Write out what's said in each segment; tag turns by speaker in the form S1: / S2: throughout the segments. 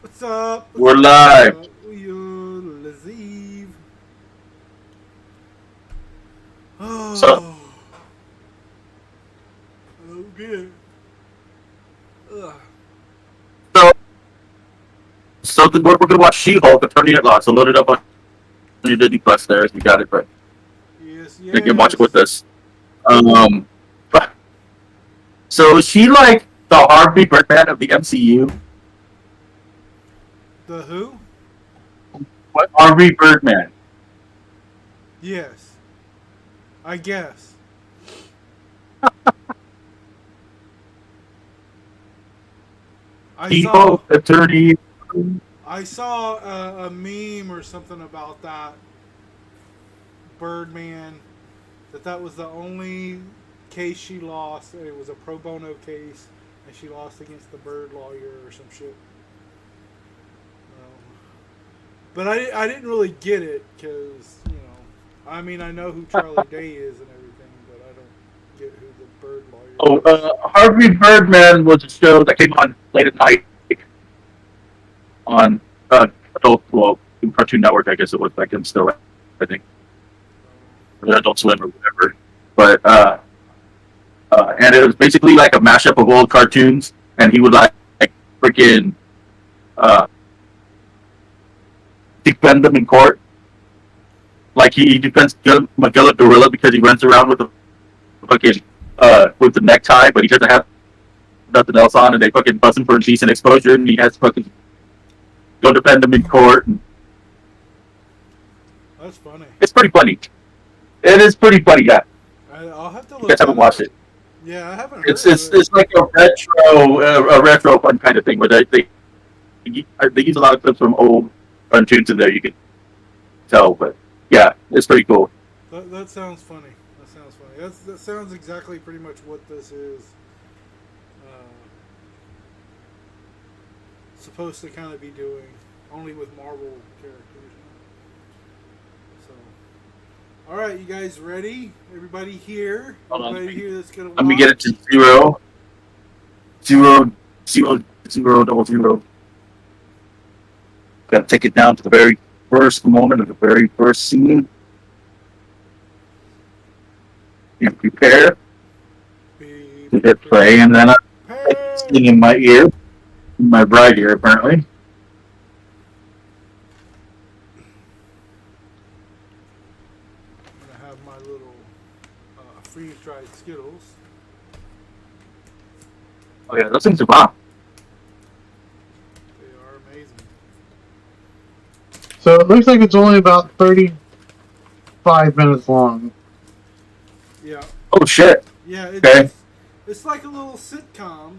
S1: What's up?
S2: We're live.
S1: Laziv.
S2: So,
S1: Oh, okay. Ugh.
S2: so, we're gonna watch She-Hulk, Attorney at Law. So load it up on your Disney Plus there. If you got it, but
S1: Yes,
S2: you can watch it with
S1: yes.
S2: us. Um, so is she like the Harvey Birdman of the MCU?
S1: The who?
S2: What Harvey Birdman?
S1: Yes. I guess. I saw.
S2: She-Hulk, Attorney.
S1: I saw a meme or something about that Birdman. That was the only case she lost. It was a pro bono case, and she lost against the Bird lawyer or some shit. But I didn't really get it because, I mean, I know who Charlie Day is and everything, but I don't get who the Bird lawyer is.
S2: Harvey Birdman was a show that came on late at night on Cartoon Network. I guess it was back then still. I think Adult Swim or whatever. But and it was basically like a mashup of old cartoons, and he would like freaking defend them in court. Like he defends Magilla Gorilla because he runs around with a fucking with the necktie, but he doesn't have nothing else on, and they fucking bust him for indecent exposure, and he has to fucking go defend them in court. And
S1: That's funny.
S2: it's pretty funny. It is pretty funny, yeah.
S1: I'll have to look.
S2: You guys haven't watched it.
S1: Yeah, I haven't heard
S2: It's
S1: of
S2: it's,
S1: it.
S2: it's like a retro fun kind of thing where they use a lot of clips from old cartoons in there. You can tell, but yeah, it's pretty cool.
S1: That sounds funny. That sounds funny. That sounds exactly pretty much what this is supposed to kind of be doing, only with Marvel characters. So, all right, you guys ready? Everybody here?
S2: Hold on.
S1: Everybody here that's gonna watch?
S2: Let me get it to 0, 0, 0, 0, double 0. Got to take it down to the very first moment of the very first scene. And prepare to hit play, and then I sing in my ear, in my right ear apparently.
S1: I'm gonna have my little freeze-dried Skittles.
S2: Oh yeah, those things are bomb.
S1: They are amazing.
S3: So it looks like it's only about 35 minutes long.
S1: Yeah.
S2: Oh shit.
S1: Yeah.
S2: Okay.
S1: It's like a little sitcom.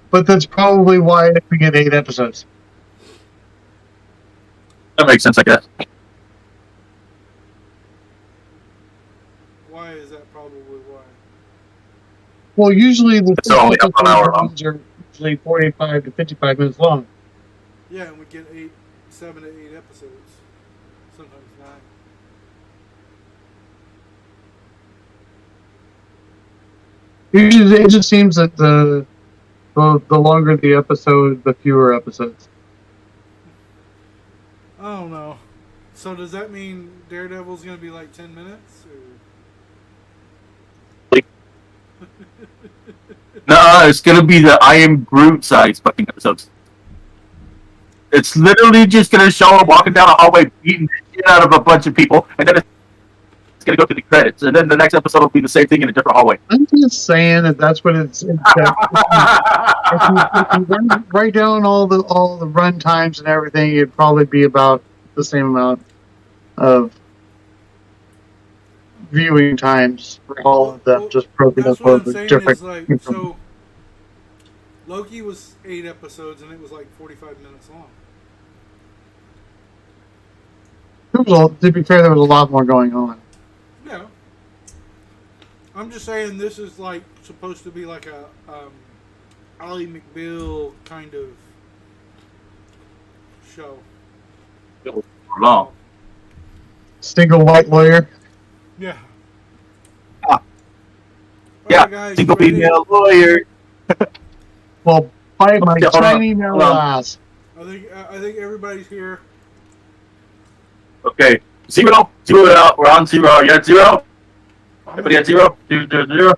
S3: But that's probably why we get 8 episodes.
S2: That makes sense, I guess.
S1: Why is that probably why?
S3: Well, usually the
S2: It's only half an hour long.
S3: are usually 45 to 55 minutes long.
S1: Yeah, and we get 7 to 8 episodes. Sometimes 9.
S3: Usually, it just seems that the longer the episode, the fewer episodes.
S1: I don't know. So does that mean Daredevil's gonna be like 10 minutes? Or?
S2: No, it's gonna be the I Am Groot size fucking episodes. It's literally just gonna show him walking down a hallway beating the shit out of a bunch of people, and then it's gonna go to the credits, and then the next episode will be the same thing in a different hallway.
S3: I'm just saying that that's what it's. If you write down all the run times and everything, it'd probably be about the same amount of viewing times for all of them, just broken
S1: That's
S3: up
S1: what I'm
S3: over
S1: saying
S3: different.
S1: is like, so Loki was 8 episodes and it was like 45 minutes long.
S3: To be fair, there was a lot more going on.
S1: Yeah. I'm just saying this is like supposed to be like a Ally McBeal kind of show.
S2: Long.
S3: Single white lawyer.
S1: Yeah.
S2: Yeah,
S1: Alright, guys,
S2: single
S1: ready?
S2: female lawyer.
S3: Well, bite my
S2: Okay, hold on,
S3: tiny
S2: hold on.
S3: little ass.
S1: I think everybody's here.
S2: Okay. Zero. Zero it out. We're on zero. You at zero? Everybody at zero? 0, 0, 0.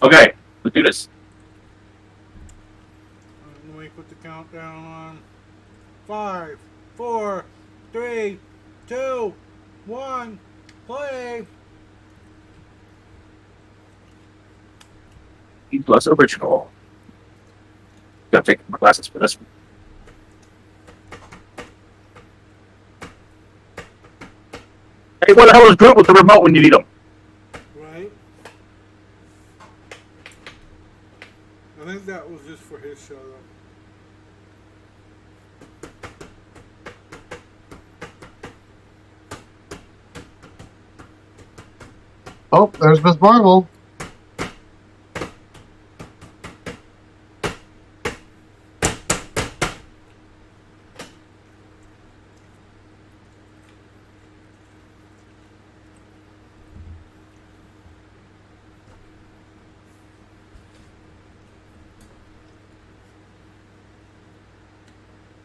S2: Okay. Let's do this.
S1: Let me put the countdown on. 5, 4, 3, 2, 1, play.
S2: E plus original. Gotta take my glasses for this one. Hey, what the hell is Groot with the remote when you need him?
S1: Right? I think that was just for his show, though.
S3: Oh, there's Miss Marvel.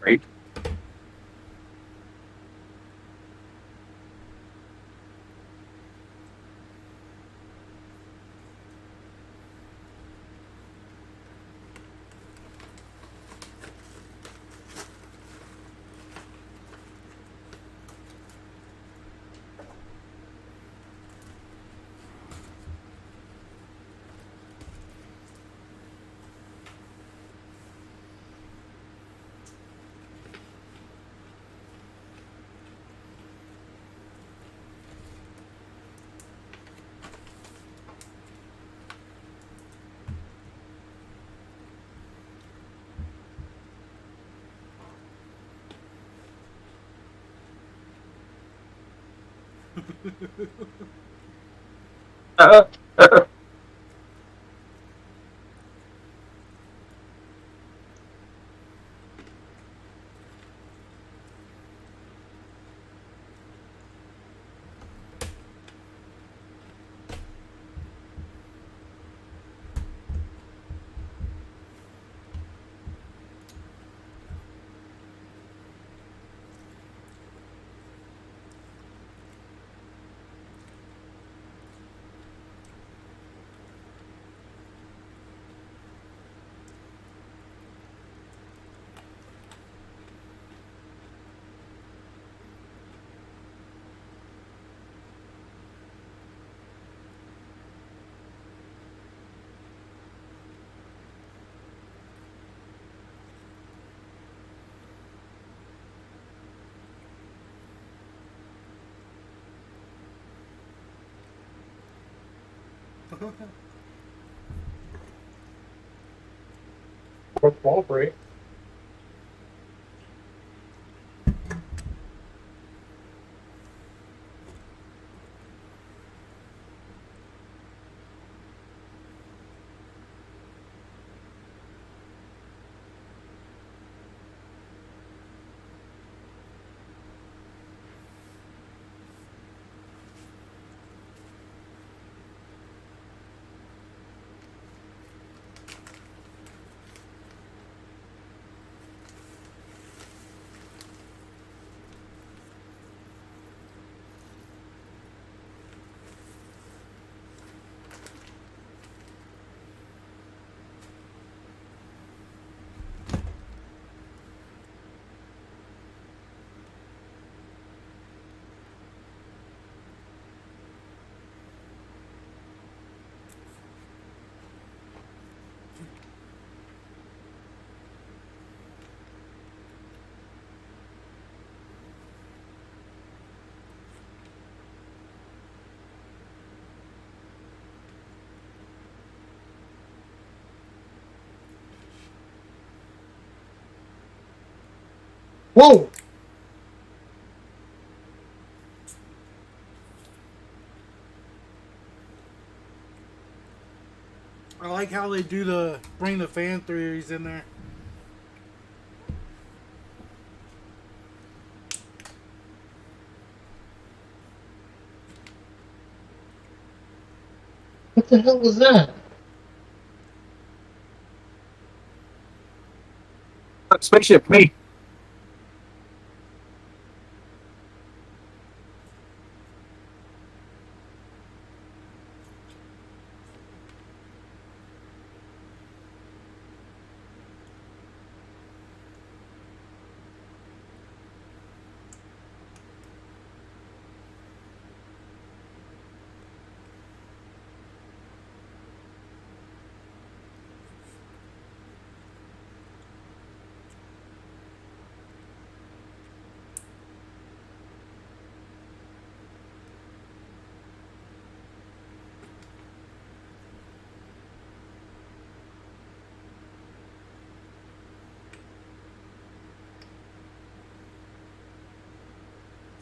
S2: Right?
S3: Fourth wall break. Whoa!
S1: I like how they bring the fan theories in there.
S3: What the hell was that?
S2: Spaceship, me.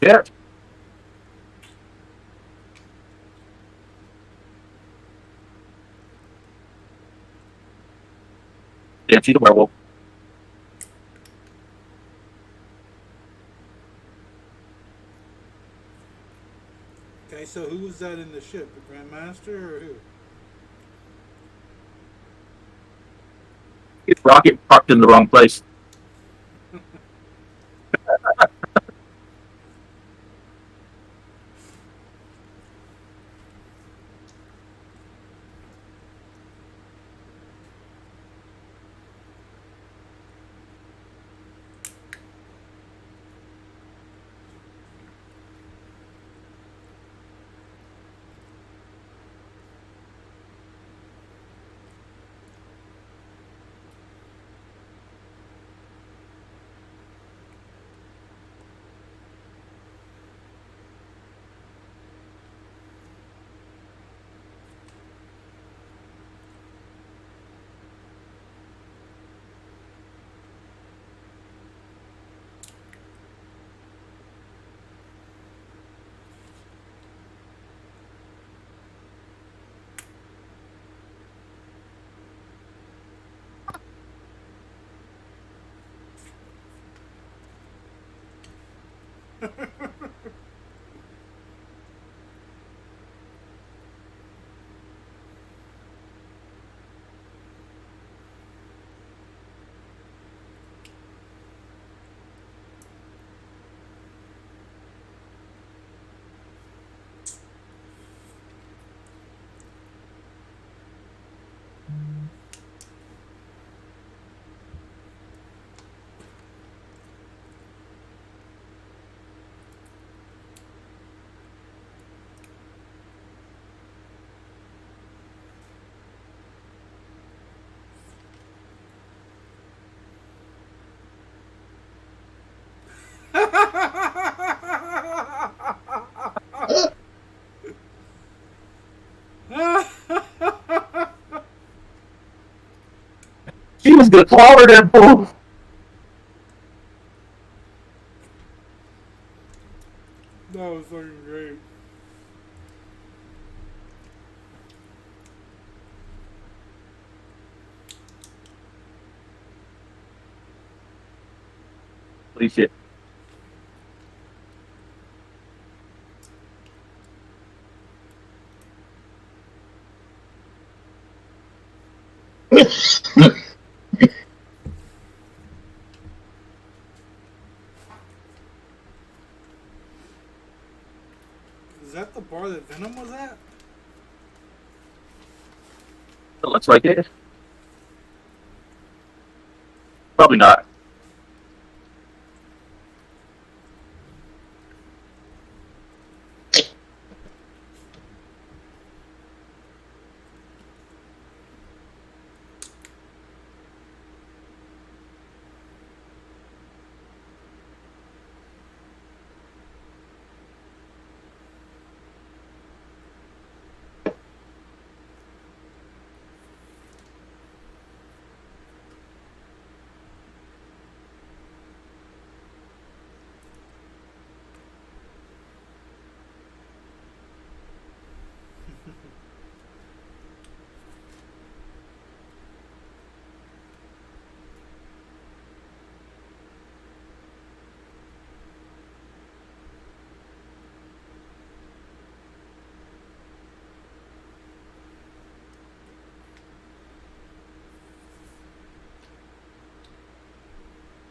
S2: Yeah. Damn, she's a werewolf.
S1: Okay, so who was that in the ship? The Grandmaster or who?
S2: It's Rocket parked in the wrong place. She was gonna clobber them fool.
S1: That was fucking great.
S2: Holy shit.
S1: Is that the bar that Venom was at?
S2: It looks like it. Probably not.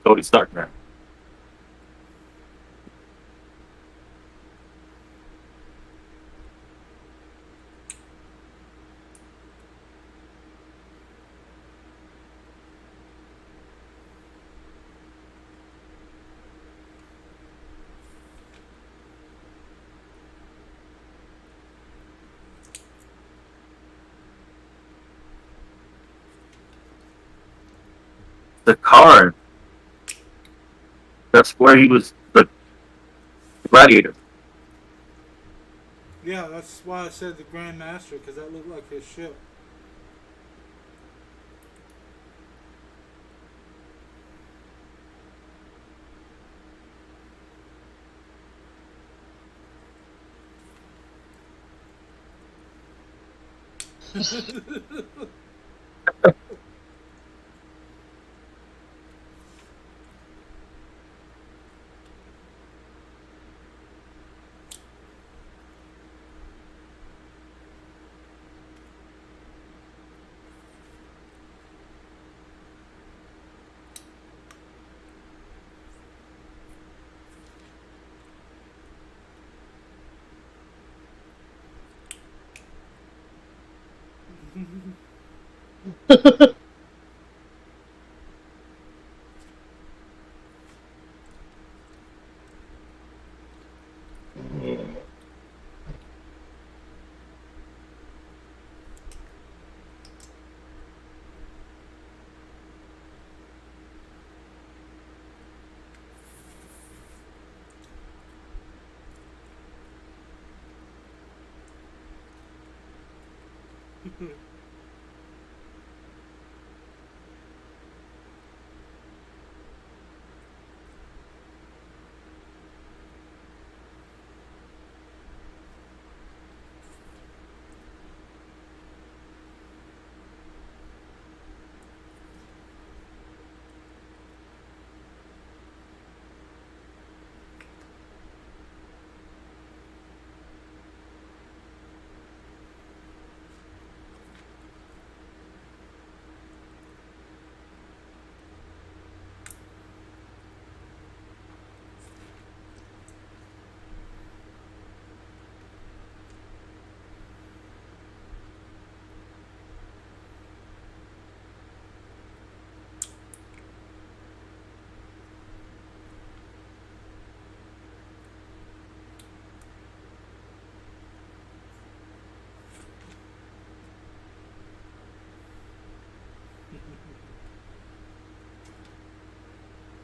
S2: Tony Stark, man. The card. That's where he was the gladiator.
S1: Yeah, that's why I said the Grand Master, because that looked like his ship.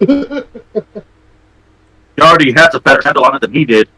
S2: He already has a better handle on it than he did.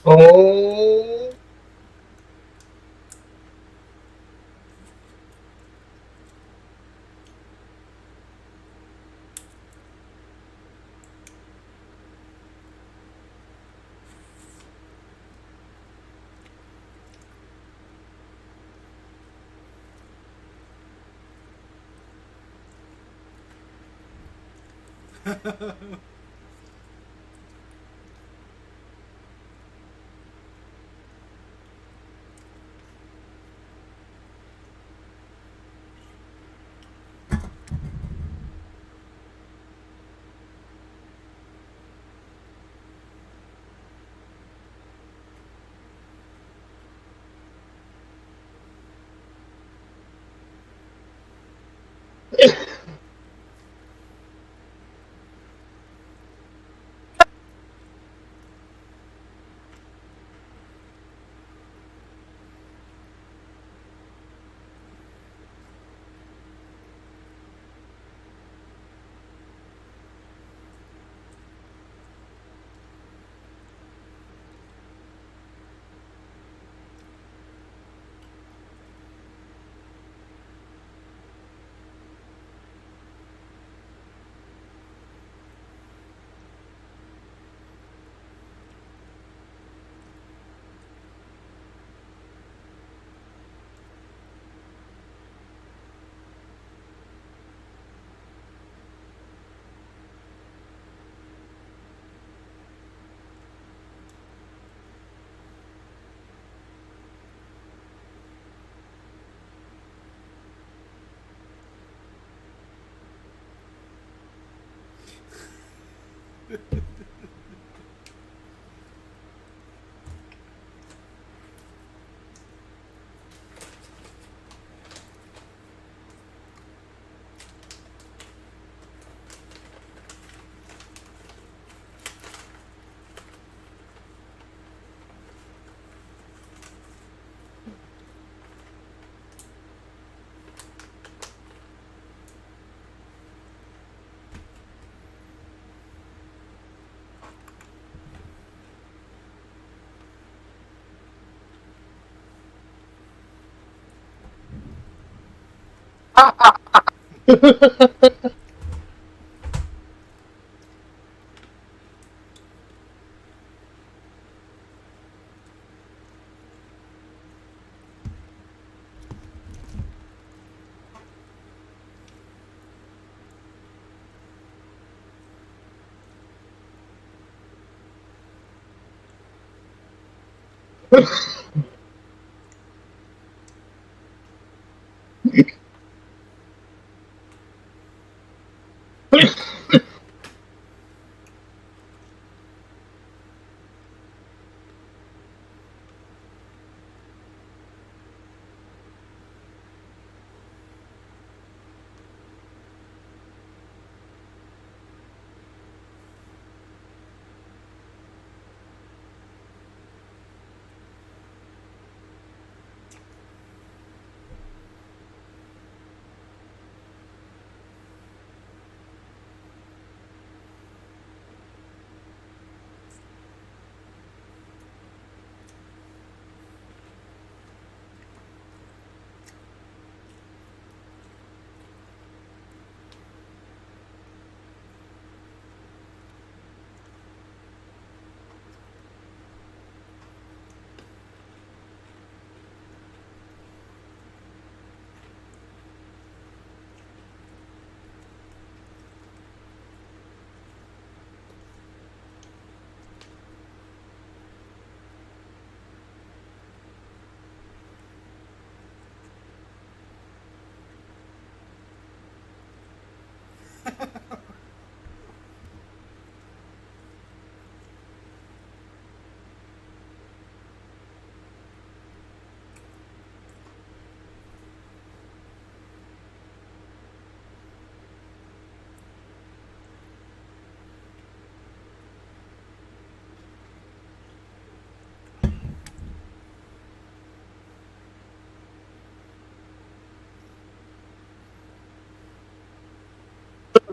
S3: Oh.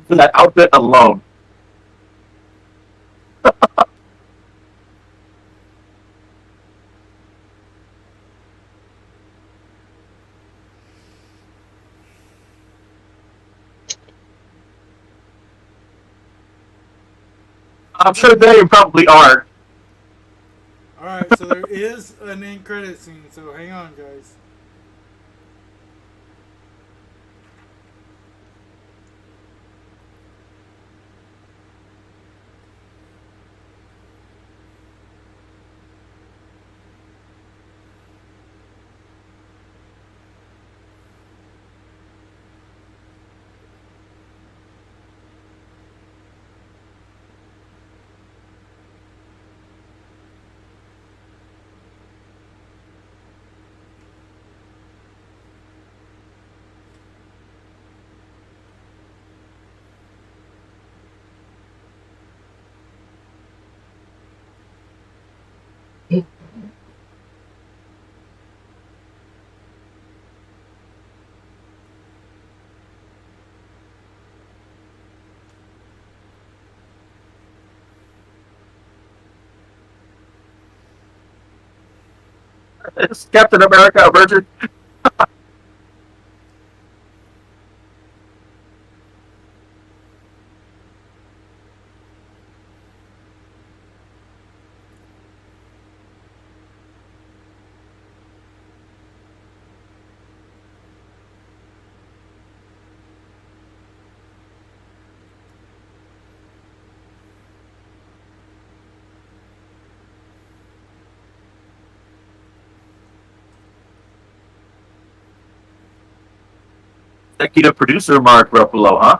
S2: for that outfit alone. I'm sure they probably are.
S1: Alright, so there is an end credit scene, so hang on, guys.
S2: Is Captain America a virgin? Executive producer Mark Ruffalo, huh?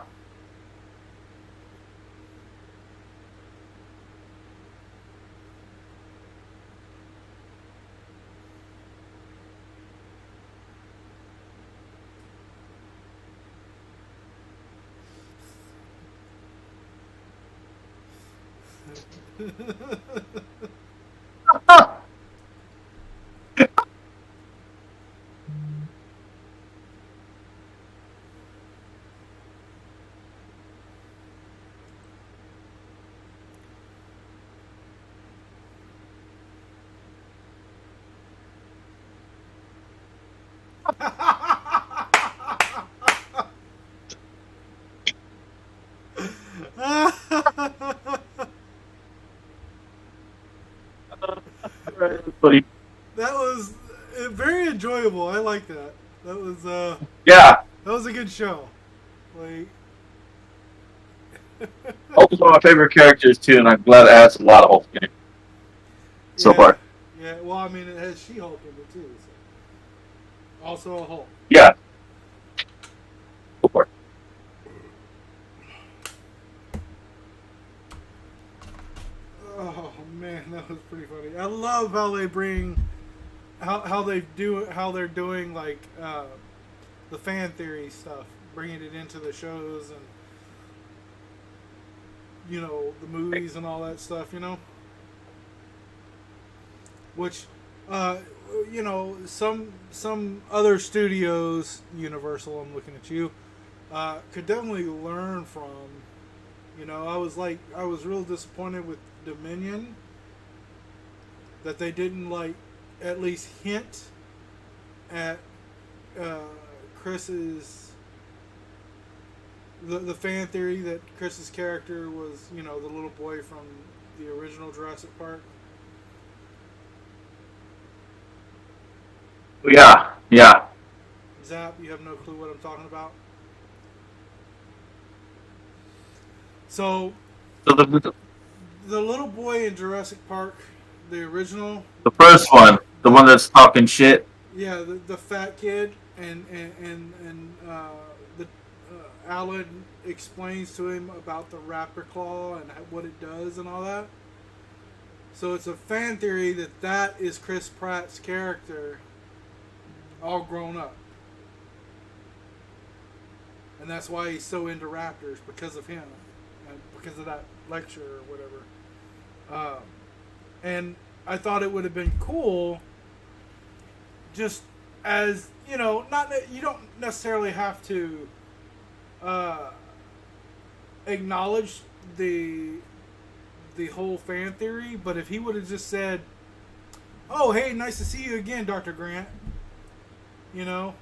S2: But
S1: That was very enjoyable. I like that.
S2: yeah,
S1: That was a good show. Like,
S2: Hulk is one of my favorite characters too, and I'm glad it has a lot of Hulk in it so
S1: yeah,
S2: far.
S1: yeah. Well, I mean, it has She-Hulk in it too. So. Also a Hulk.
S2: Yeah, so far.
S1: Oh man, that was pretty funny. I love how they bring how they're doing like the fan theory stuff, bringing it into the shows and the movies and all that stuff. Which some other studios, Universal, I'm looking at you, could definitely learn from. I was real disappointed with Dominion that they didn't at least hint at Chris's the fan theory that Chris's character was the little boy from the original Jurassic Park.
S2: Yeah, yeah.
S1: Zap, you have no clue what I'm talking about. So
S2: So the
S1: little boy in Jurassic Park, the original,
S2: first one, the one that's talking shit.
S1: yeah, the fat kid, and the Alan explains to him about the raptor claw and what it does and all that. So it's a fan theory that is Chris Pratt's character, all grown up, and that's why he's so into raptors, because of him, and because of that lecture or whatever. And I thought it would have been cool, just as not you don't necessarily have to acknowledged the whole fan theory, but if he would have just said, "Oh, hey, nice to see you again, Dr. Grant," you know,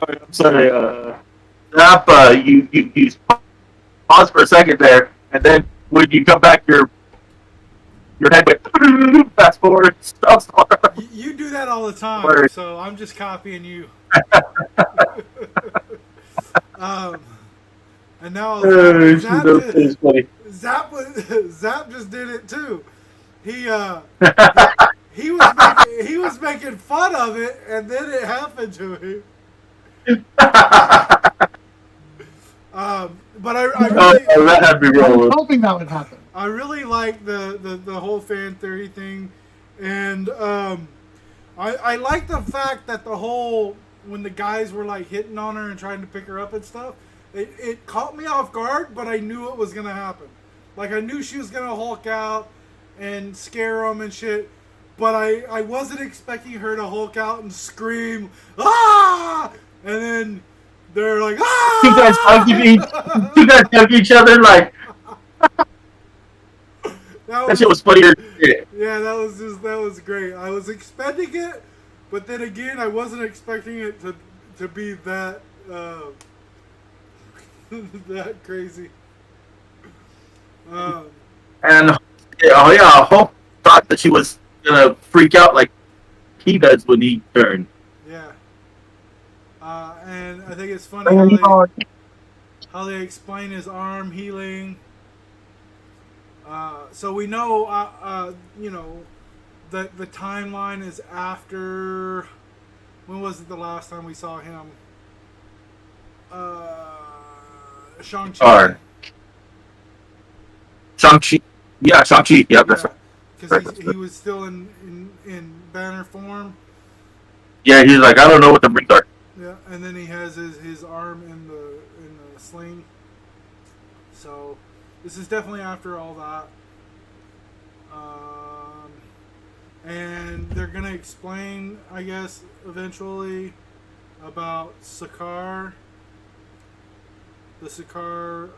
S2: I'm sorry. Zap, you pause for a second there, and then when you come back, your head went fast forward. Stuff.
S1: you do that all the time,
S2: Word.
S1: so I'm just copying you. um, and now Zap just did it too. He he was making fun of it, and then it happened to him. But I really,
S2: that had me
S3: I was
S2: rolling.
S3: hoping that would happen.
S1: I really like the whole fan theory thing, and I like the fact that the whole when the guys were like hitting on her and trying to pick her up and stuff, it caught me off guard, but I knew it was gonna happen. Like I knew she was gonna Hulk out and scare them and shit, but I wasn't expecting her to Hulk out and scream ah, and then they're like ah.
S2: You guys hug each other like that shit was funnier.
S1: Yeah, that was great. I was expecting it, but then again, I wasn't expecting it to be that that crazy.
S2: And Hulk thought that she was gonna freak out like he does when he turned.
S1: Yeah. And I think it's funny how they explain his arm healing. So we know, you know, that the timeline is after. When was it the last time we saw him? Shang-Chi.
S2: Shang-Chi. Yeah, Shang-Chi. Yep, that's right.
S1: Because he was still in Banner form.
S2: Yeah, he's like, I don't know what the rings are.
S1: Yeah, and then he has his arm in the sling. So this is definitely after all that. And they're gonna explain, I guess, eventually about Sakaar. The Sakaar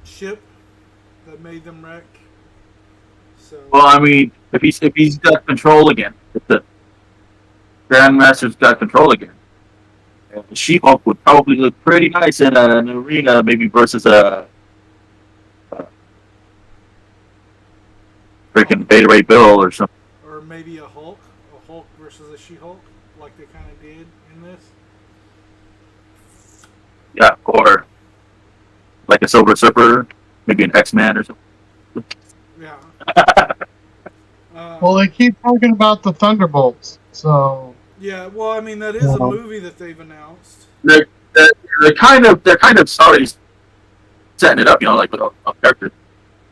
S1: ship that made them wreck. So.
S2: Well, I mean, if he's got control again, if the Grandmaster's got control again, the She-Hulk would probably look pretty nice in an arena, maybe versus a freaking Beta Ray Bill or something.
S1: Or maybe a Hulk versus a She-Hulk, like they kind of did in this.
S2: Yeah, or like a Silver Surfer, maybe an X-Man or something.
S1: Yeah.
S3: Well, they keep talking about the Thunderbolts, so.
S1: Yeah, well, I mean that is a movie that they've announced.
S2: They're kind of already setting it up, you know, like with a character.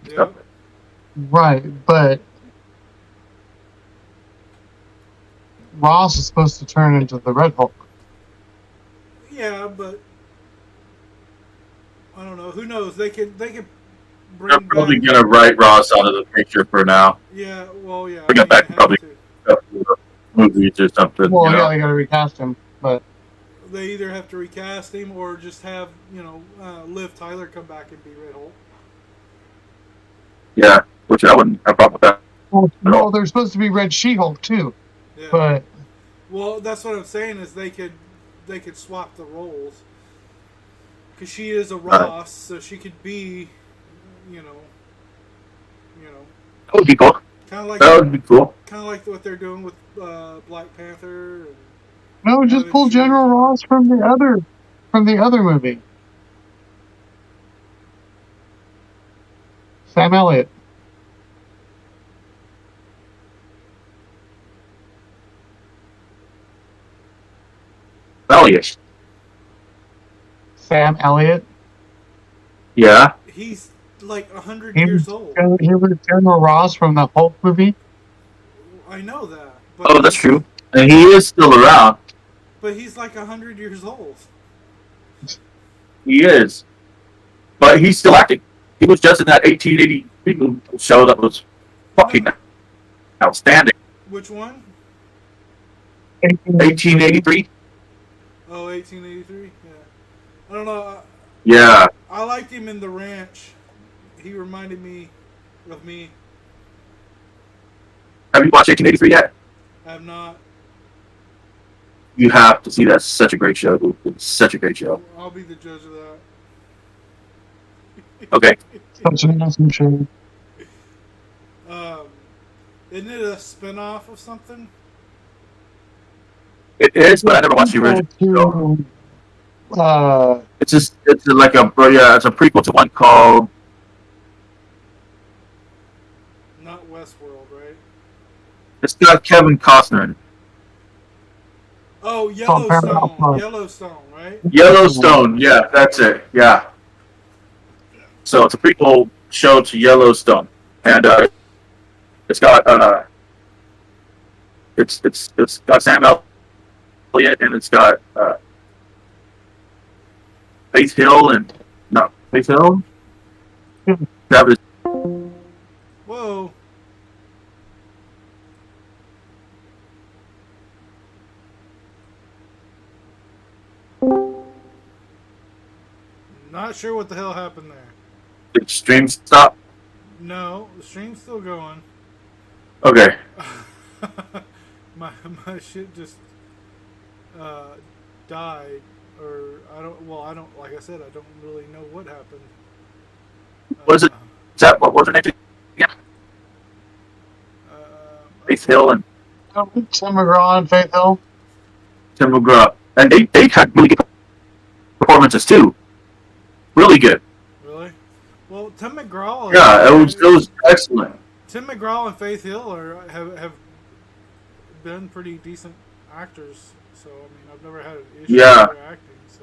S1: Yeah.
S2: Stuff.
S3: Right, but Ross is supposed to turn into the Red Hulk.
S1: Yeah, but I don't know. Who knows? They could bring.
S2: They're probably gonna write Ross out of the picture for now.
S1: Yeah. Well, yeah.
S2: Bring him back probably movies or something.
S3: Well, yeah, they gotta recast him, but
S1: they either have to recast him or just have Liv Tyler come back and be Red Hulk.
S2: Yeah, which I wouldn't have a problem with that.
S3: Well, there's supposed to be Red She-Hulk too,
S1: Yeah.
S3: but
S1: Well, that's what I'm saying is they could swap the roles because she is a Ross, so she could be,
S2: That would be cool.
S1: kind of like
S2: That would be cool.
S1: kind of like what they're doing with Black Panther. And
S3: no, just pull General Ross from the other movie. Sam Elliott.
S2: Elliott.
S3: Sam Elliott.
S2: Yeah.
S1: he's like 100 years old.
S3: He was General Ross from the Hulk movie.
S1: I know that. But
S2: Oh, that's true. And he is still around.
S1: But he's like 100 years old.
S2: He is. But he's still acting. He was just in that 1883 show that was fucking outstanding.
S1: Which one?
S2: 1883.
S1: Oh, 1883? Yeah. I don't know.
S2: Yeah.
S1: I liked him in The Ranch. He reminded me of me.
S2: Have you watched 1883 yet?
S1: I have not.
S2: You have to see that. It's such a great show. Dude. It's such a great show.
S1: I'll be the judge of that.
S2: Okay.
S3: Such an awesome show.
S1: Um, isn't it a spinoff of something?
S2: It is, but I never watched the original. It's just it's like a it's a prequel to one called.
S1: Not Westworld, right?
S2: It's got Kevin Costner in it.
S1: Oh, Yellowstone. Yellowstone, right?
S2: Yellowstone. Yeah, that's it. Yeah. So it's a prequel show to Yellowstone, and it's got it's got Sam Elliott, and it's got Faith Hill and no Faith Hill. That was
S1: Whoa. Not sure what the hell happened there.
S2: the stream stop.
S1: No, the stream's still going.
S2: Okay.
S1: my shit just died, or I don't. Well, I don't. Like I said, I don't really know what happened.
S2: Was it? Is that what was her name? Yeah. Faith Hill and
S3: Tim McGraw and Faith Hill.
S2: Tim McGraw, and they had really good performances too. Really good.
S1: Really? Well, Tim McGraw.
S2: Yeah, it was excellent.
S1: Tim McGraw and Faith Hill have been pretty decent actors. So I mean, I've never had an issue with their acting. So.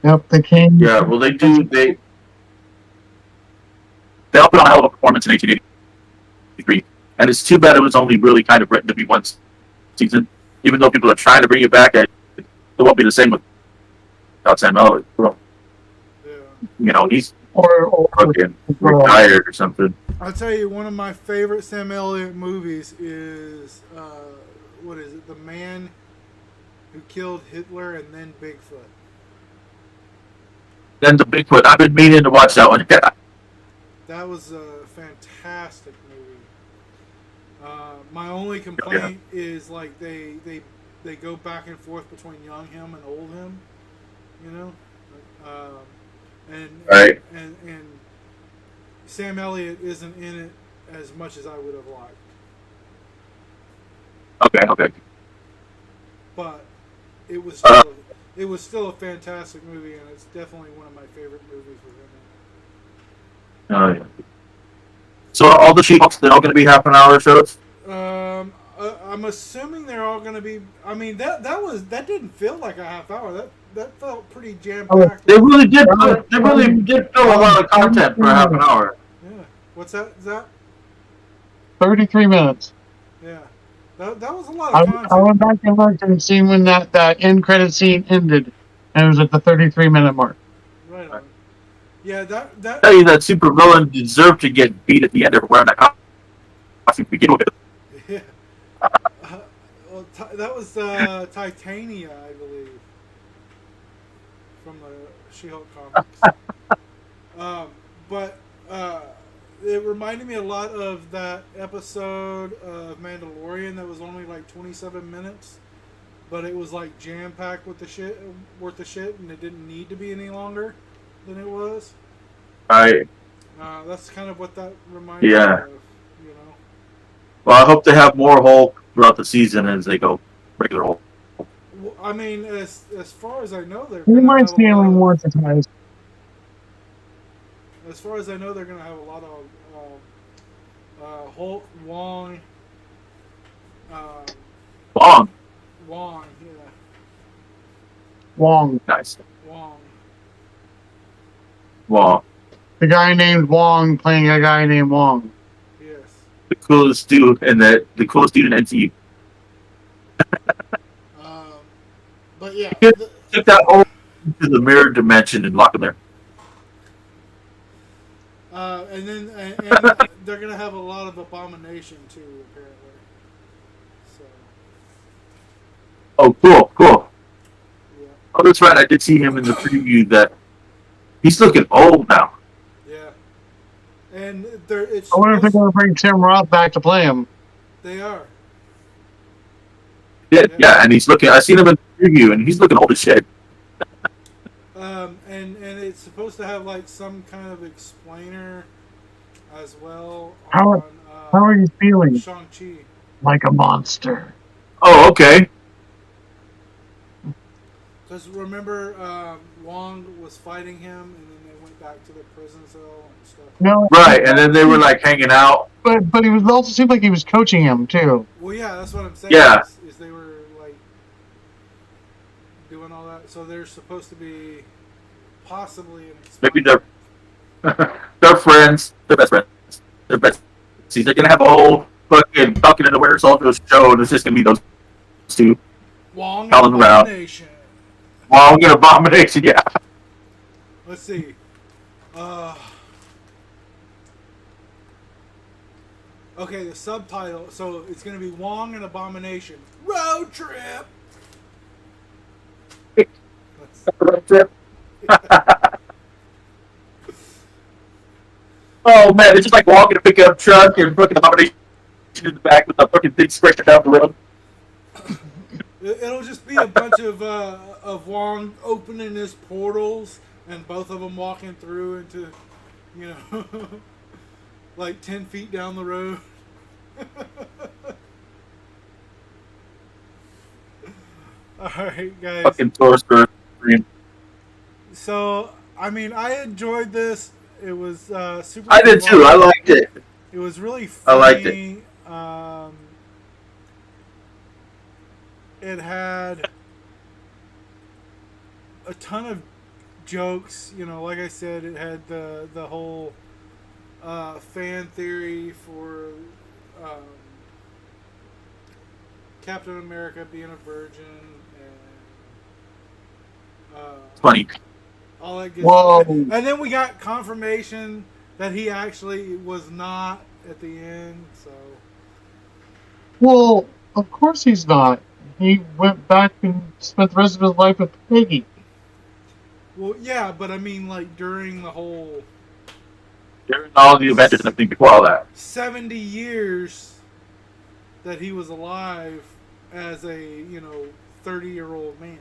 S3: Yep, they came.
S2: Yeah, well, they all put on a hell of a performance in 1883, and it's too bad it was only really kind of written to be one season. Even though people are trying to bring it back, it won't be the same without Sam Elliott.
S1: Yeah.
S2: You know, he's
S3: or
S2: fucking retired or something.
S1: I'll tell you, one of my favorite Sam Elliott movies is what is it? The Man Who Killed Hitler and Then Bigfoot.
S2: Then the Bigfoot. I've been meaning to watch that one.
S1: That was a fantastic movie. My only complaint is like they go back and forth between young him and old him, you know, and Sam Elliott isn't in it as much as I would have liked.
S2: Okay.
S1: But it was still a fantastic movie, and it's definitely one of my favorite movies with him.
S2: Yeah. So are all the She-Hulks, they're all going to be half-an-hour shows?
S1: I'm assuming they're all going to be. I mean, that didn't feel like a half hour. That felt pretty jam-packed.
S2: They really did. They really did fill a lot of content for half an hour.
S1: Yeah. What's that? Is that?
S3: 33 minutes.
S1: Yeah. That was a lot of content.
S3: I went back and looked and seen when that end credit scene ended, and it was at the 33-minute mark.
S1: Right on. Yeah, that.
S2: I tell you that super villain deserved to get beat at the end of wearing that costume to begin with.
S1: Yeah. Well, that was Titania, I believe, from the She-Hulk comics. But it reminded me a lot of that episode of Mandalorian that was only like 27 minutes, but it was like jam-packed with the shit, worth of shit, and it didn't need to be any longer than it was.
S2: Right.
S1: That's kind of what that reminded me of, you know.
S2: Well, I hope they have more Hulk throughout the season as they go regular Hulk.
S1: Well, I mean, as far as I know, they're.
S3: You might see him once or twice.
S1: As far as I know, they're going to have a lot of Hulk, Wong.
S2: Long.
S1: Wong, yeah.
S3: Wong.
S2: Nice.
S1: Wong.
S2: Wong.
S3: The guy named Wong playing a guy named Wong.
S1: Yes.
S2: The coolest dude in the coolest dude in NCU.
S1: But yeah.
S2: Took that Hulk into the mirror dimension and lock him there.
S1: And then they're going to have a lot of Abomination too, apparently. So.
S2: Oh, cool.
S1: Yeah.
S2: Oh, that's right. I did see him in the preview. That he's looking old now.
S1: Yeah, and it's
S3: I wonder if they're going to bring Tim Roth back to play him.
S1: They are.
S2: Yeah, and he's looking. I seen him in the preview, and he's looking old as shit.
S1: And it's supposed to have like some kind of explainer as well
S3: How
S1: on
S3: how are you feeling?
S1: Shang-Chi.
S3: Like a monster.
S2: Oh, okay.
S1: Because remember, Wong was fighting him, and then they went back to the prison cell and stuff.
S3: No,
S2: Right, and then they were like hanging out.
S3: but he was also seemed like he was coaching him too.
S1: Well, yeah, that's what I'm saying.
S2: Yeah.
S1: Is they were like doing all that, so they're supposed to be possibly an
S2: Maybe
S1: explainer.
S2: they're friends. They're best friends. They're best. See, they're gonna have a whole fucking talking in the Winter Soldier show, and it's just gonna be those two.
S1: Wong
S2: Calling
S1: and
S2: around.
S1: Abomination.
S2: Wong and Abomination. Yeah.
S1: Let's see. Okay, the subtitle. So it's going to be Wong and Abomination Road Trip.
S2: Oh man, it's just like walking a pickup truck and fucking Abomination in the back with a fucking big stretcher down the road.
S1: It'll just be a bunch of Wong opening his portals and both of them walking through into, you know, like 10 feet down the road. Alright, guys.
S2: Fucking Taurus screen.
S1: So, I mean, I enjoyed this. It was super
S2: I did too. I liked it.
S1: It was really
S2: I
S1: funny.
S2: liked it.
S1: It had a ton of jokes. You know, like I said, it had the whole fan theory for Captain America being a virgin and
S2: Funny.
S1: all that good
S3: Whoa.
S1: stuff. And then we got confirmation that he actually was not at the end. So
S3: Well, of course he's not. He went back and spent the rest of his life with Peggy.
S1: well, yeah, but I mean, like during the whole
S2: During all the Avengers and everything before all that.
S1: 70 years that he was alive as a 30-year-old man.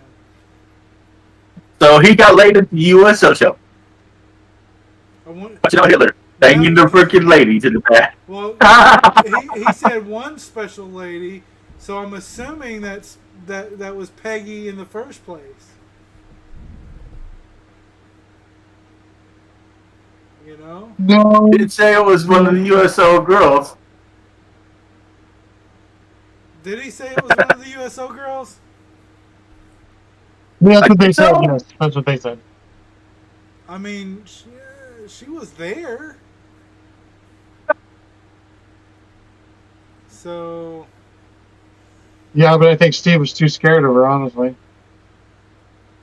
S2: So he got laid at the USO show.
S1: I want,
S2: Watching out Hitler. Banging the freaking ladies in the back.
S1: well, he said one special lady, so I'm assuming that was Peggy in the first place. You know?
S3: No,
S2: He didn't say it was one of the USO girls.
S1: Did he say it was one of the USO girls?
S3: that's what they said.
S2: So?
S3: Yes, that's what they said.
S1: I mean, she was there. So,
S3: Yeah, but I think Steve was too scared of her, honestly.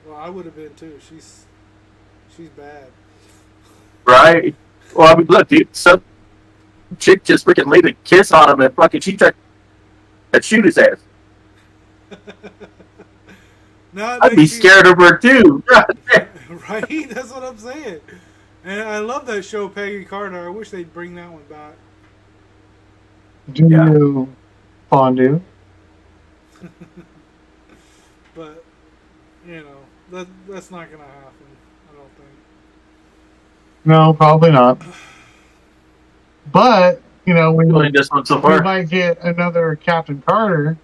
S1: well, I would have been too. She's bad.
S2: Right? Well, I mean, look, dude, some chick just freaking laid a kiss on him and fucking she tried to shoot his ass.
S1: No,
S2: I'd be scared of her too.
S1: Right? That's what I'm saying. And I love that show, Peggy Carter. I wish they'd bring that one back.
S3: Do
S2: Yeah.
S3: you fondue?
S1: But, that's not going to happen, I don't think.
S3: No, probably not. But, we
S2: Only this one so far.
S3: might get another Captain Carter.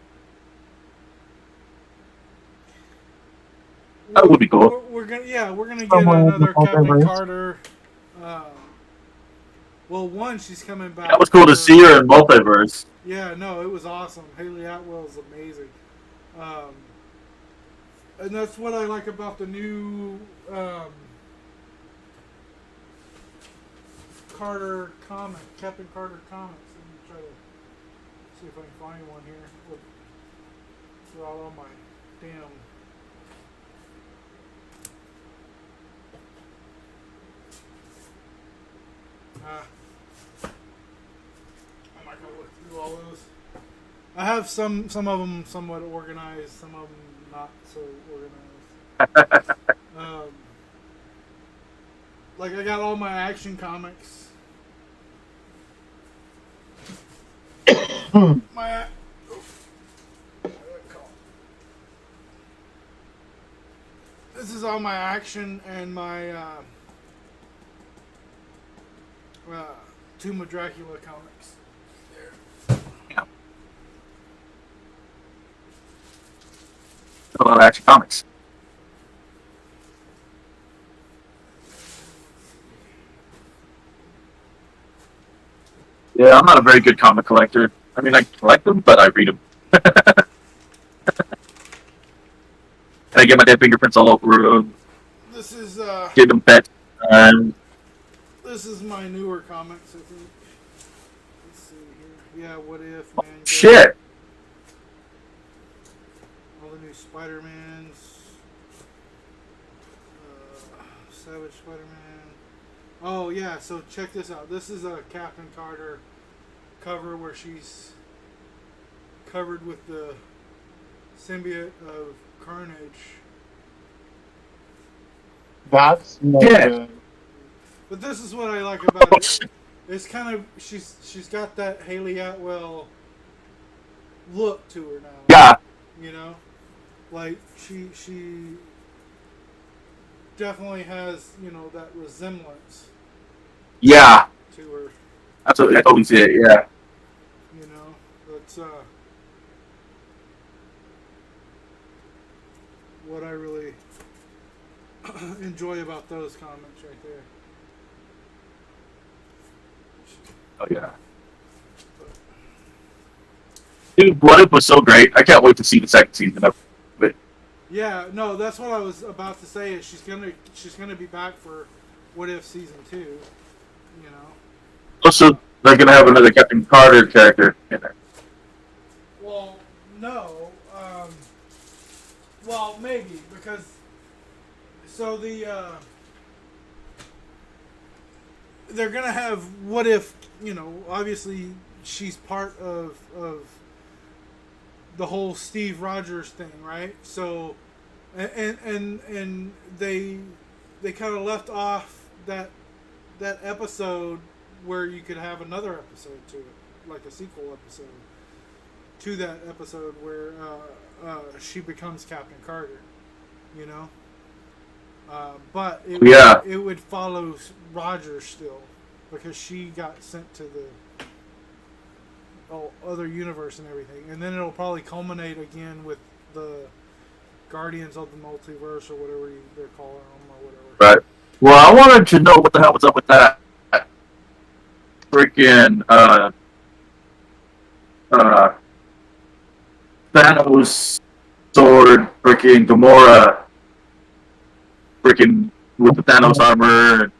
S2: That would be cool.
S1: We're gonna get
S3: Somewhere in
S1: another
S3: the
S1: Captain
S3: multiverse.
S1: Carter. Well, one, she's coming back.
S2: That was cool to see her in Multiverse.
S1: Yeah, no, it was awesome. Haley Atwell is amazing. And that's what I like about the new Carter comic, Captain Carter comics. Let me try to see if I can find one here. They're all on my damn. I'm not gonna look through all those. I have some of them somewhat organized, some of them not so organized. Um, like I got all my action comics. My this is all my action and my Tomb of Dracula comics.
S2: Yeah. A lot of action comics. Yeah, I'm not a very good comic collector. I mean, I collect them, but I read them. And I get my dead fingerprints all over them.
S1: This is
S2: Give them pets.
S1: this is my newer comics, I think. Let's see here. Yeah, What If, Man.
S2: Shit.
S1: All the new Spider-Mans. Savage Spider-Man. Oh, yeah, so check this out. This is a Captain Carter cover where she's covered with the symbiote of Carnage.
S3: That's no
S2: Yeah.
S3: good.
S1: But this is what I like about it. It's kind of she's got that Haley Atwell look to her now.
S2: Yeah.
S1: You know, like she definitely has, you know, that resemblance
S2: Yeah.
S1: to her.
S2: That's what I totally see it. Yeah.
S1: You know, that's what I really enjoy about those comics right there.
S2: Oh yeah. Dude, What If was so great. I can't wait to see the second season of it.
S1: Yeah, no, that's what I was about to say. Is she's gonna be back for What If season 2? You know.
S2: Also, they're gonna have another Captain Carter character in there.
S1: Well, no. Well, maybe because so they're gonna have What If, you know, obviously she's part of the whole Steve Rogers thing, right? So and they kind of left off that episode where you could have another episode to it, like a sequel episode to that episode where she becomes Captain Carter, you know. But it would follow Roger still because she got sent to the other universe and everything, and then it'll probably culminate again with the Guardians of the Multiverse or whatever they're calling them or whatever.
S2: Right. Well, I wanted to know what the hell was up with that freaking Thanos sword, freaking Gamora, freaking with the Thanos armor.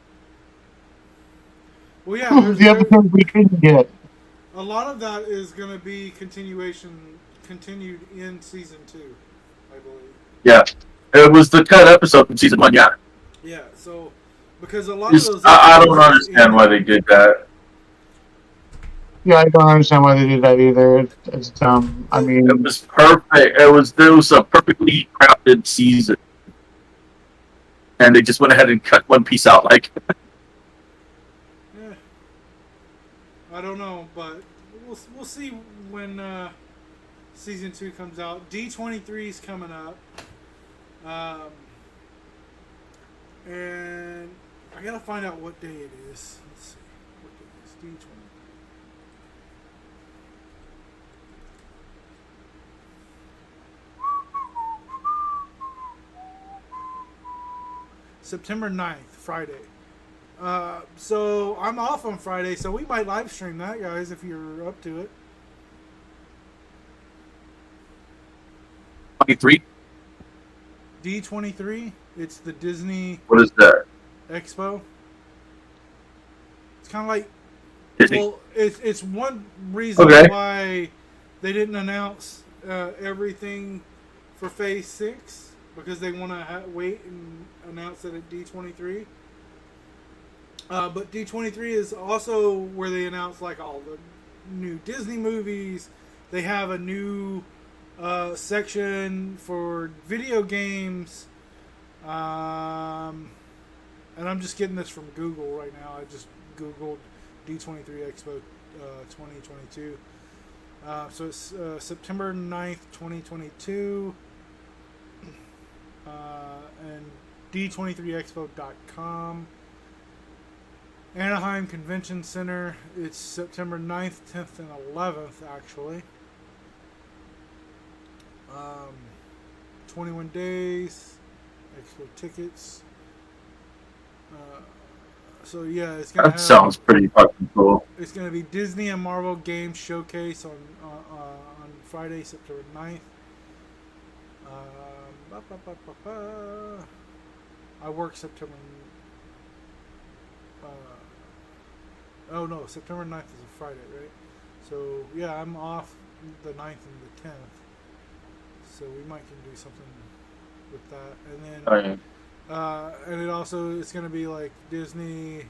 S1: Well, yeah,
S3: The episode we couldn't get.
S1: a lot of that is going to be continued in season 2, I believe.
S2: Yeah, it was the cut episode from season 1. Yeah.
S1: Yeah, so because a lot of those
S2: I don't understand why they did that.
S3: Yeah, I don't understand why they did that either. It's dumb. I mean,
S2: It was perfect. It was a perfectly crafted season, and they just went ahead and cut one piece out. Like,
S1: yeah, I don't know, but we'll see when season 2 comes out. D23 is coming up, and I gotta find out what day it is. Let's see, what day is D23? September 9th, Friday. So I'm off on Friday, so we might live stream that, guys, if you're up to it.
S2: 23.
S1: D23. It's the Disney
S2: What is that?
S1: Expo. It's kind of like,
S2: Disney.
S1: well, it's one reason
S2: Okay.
S1: why they didn't announce everything for Phase 6, because they want to wait and announce it at D23. But D23 is also where they announce like all the new Disney movies. They have a new section for video games. And I'm just getting this from Google right now. I just Googled D23 Expo 2022. So it's September 9th, 2022. And D23expo.com. Anaheim Convention Center. It's September 9th, 10th, and 11th, actually. 21 days. Expo tickets. So yeah, it's gonna.
S2: That sounds pretty fucking cool.
S1: It's gonna be Disney and Marvel Games Showcase on Friday, September 9th. I work September. Oh no, September 9th is a Friday, right? So yeah, I'm off the 9th and the 10th. So we might can do something with that, and then.
S2: Oh, yeah.
S1: And it also it's going to be like Disney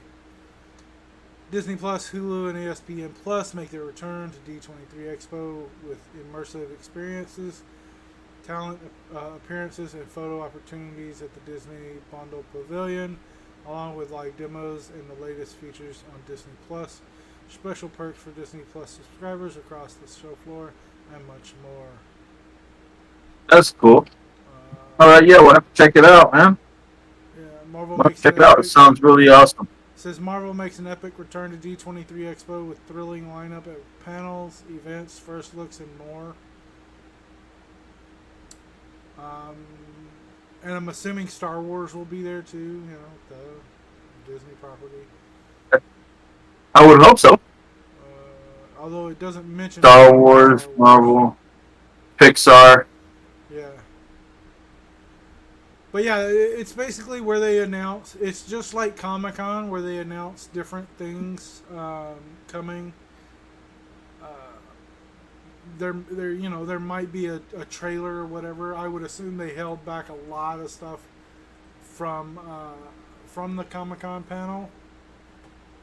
S1: Plus, Hulu, and ESPN Plus make their return to D23 Expo with immersive experiences, talent appearances, and photo opportunities at the Disney Bundle Pavilion, along with live demos and the latest features on Disney Plus, special perks for Disney Plus subscribers across the show floor, and much more.
S2: That's cool. All right, yeah, we'll have to check it out, man.
S1: Marvel
S2: Let's
S1: makes
S2: check it out. It sounds really awesome.
S1: Says Marvel makes an epic return to D23 Expo with thrilling lineup of panels, events, first looks, and more. And I'm assuming Star Wars will be there too. You know, the Disney property.
S2: I would hope so.
S1: Although it doesn't mention
S2: Star Wars, Marvel, Pixar.
S1: Yeah. But yeah, it's basically where they announce. It's just like Comic-Con, where they announce different things coming. There might be a trailer or whatever. I would assume they held back a lot of stuff from the Comic-Con panel,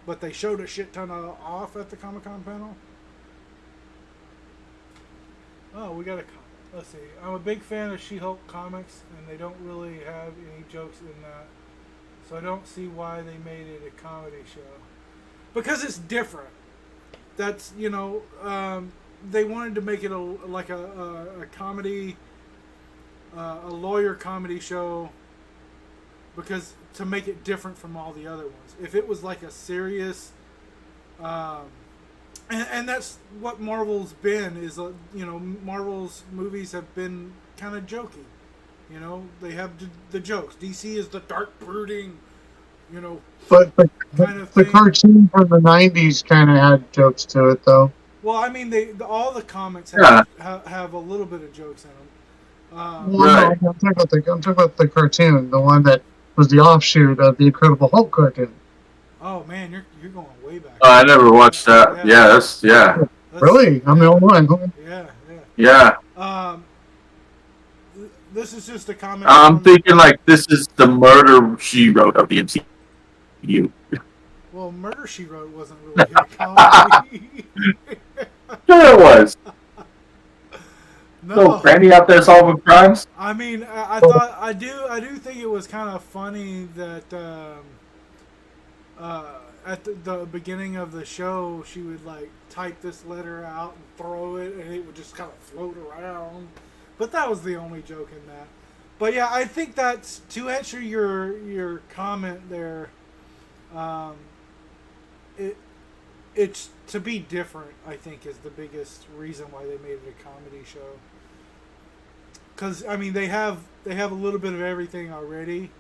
S1: but they showed a shit ton of off at the Comic-Con panel. Oh, we got a. Let's see. I'm a big fan of She-Hulk comics, and they don't really have any jokes in that. So I don't see why they made it a comedy show. Because it's different. That's, they wanted to make it a comedy, a lawyer comedy show, because to make it different from all the other ones. If it was like a serious... And that's what Marvel's been, is, Marvel's movies have been kind of jokey. They have the jokes. DC is the dark, brooding,
S3: But
S1: kind of
S3: the
S1: thing.
S3: cartoon from the 90s kind of had jokes to it, though.
S1: Well, I mean, all the comics have a little bit of jokes in them.
S3: No, I'm talking about the cartoon, the one that was the offshoot of the Incredible Hulk cartoon.
S1: Oh, man, you're going way back.
S2: I never watched that. Yeah.
S3: Really? I'm the only one.
S1: Yeah. This is just a comment.
S2: I'm thinking like this is the Murder She Wrote of the MCU.
S1: Well, Murder She Wrote wasn't really a comedy.
S2: Sure it was.
S1: No,
S2: So Granny out there solving crimes.
S1: I mean, I do think it was kind of funny that at the beginning of the show, she would like type this letter out and throw it, and it would just kind of float around. But that was the only joke in that. But yeah, I think that's to answer your comment there. It's to be different, I think, is the biggest reason why they made it a comedy show. Because I mean, they have a little bit of everything already.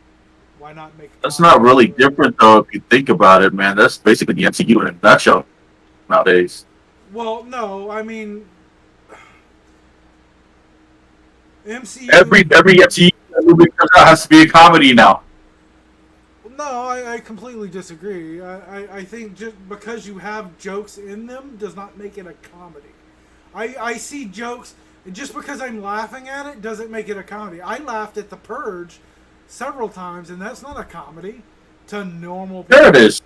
S1: Why not make?
S2: That's not really different though, if you think about it, man. That's basically the MCU in that show nowadays.
S1: Well, no, I mean, MCU.
S2: Every MCU movie comes out has to be a comedy now.
S1: No, I completely disagree. I think just because you have jokes in them does not make it a comedy. I see jokes, and just because I'm laughing at it doesn't make it a comedy. I laughed at The Purge several times, and that's not a comedy to normal people.
S2: There it is.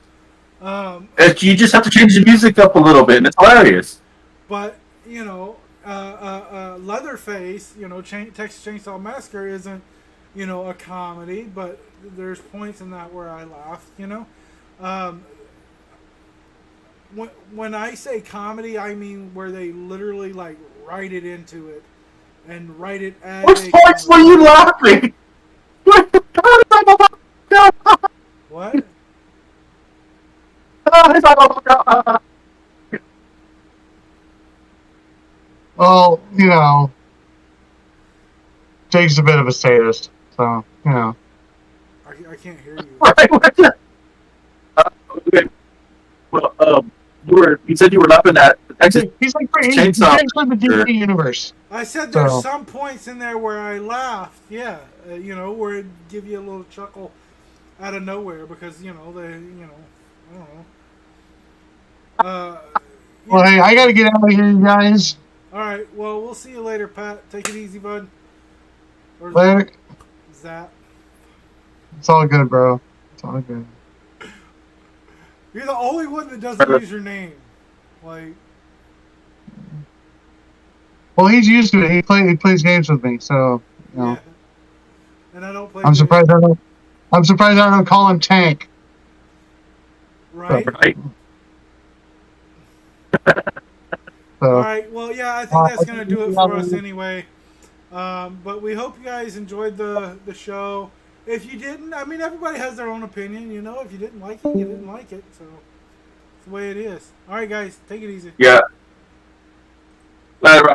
S2: You just have to change the music up a little bit, and it's hilarious.
S1: But, Leatherface, Texas Chainsaw Massacre isn't you know, a comedy, but there's points in that where I laughed, you know. Um, when I say comedy, I mean where they literally like write it into it and write it as
S2: Which
S1: a
S2: parts were
S1: comedy.
S2: you laughing?
S1: What?
S3: Well, you know, Jake's a bit of a sadist, so you know.
S1: I can't hear you.
S2: Right, what the- okay. Well, you said you were laughing at the Texas
S3: He's like
S2: Chainsaw.
S3: Jake's from the DC universe.
S1: I said there's
S3: So.
S1: some points in there where I laughed. Yeah, you know, where it give you a little chuckle out of nowhere because you know they, you know, I don't know.
S3: Well, hey, I gotta get out of here, you guys.
S1: All right. Well, we'll see you later, Pat. Take it easy, bud. Or
S3: Later.
S1: Zap.
S3: It's all good, bro. It's all good.
S1: You're the only one that doesn't use your name. Like,
S3: Well, he's used to it. He plays games with me, so you know.
S1: yeah. And I don't play.
S3: I'm surprised I don't call him Tank.
S1: Right.
S2: Right.
S3: So.
S1: All right. Well, yeah. I think that's gonna do it for us anyway. But we hope you guys enjoyed the show. If you didn't, I mean, everybody has their own opinion. You know, if you didn't like it, you didn't like it. So it's the way it is. All right, guys. Take it easy.
S2: Yeah.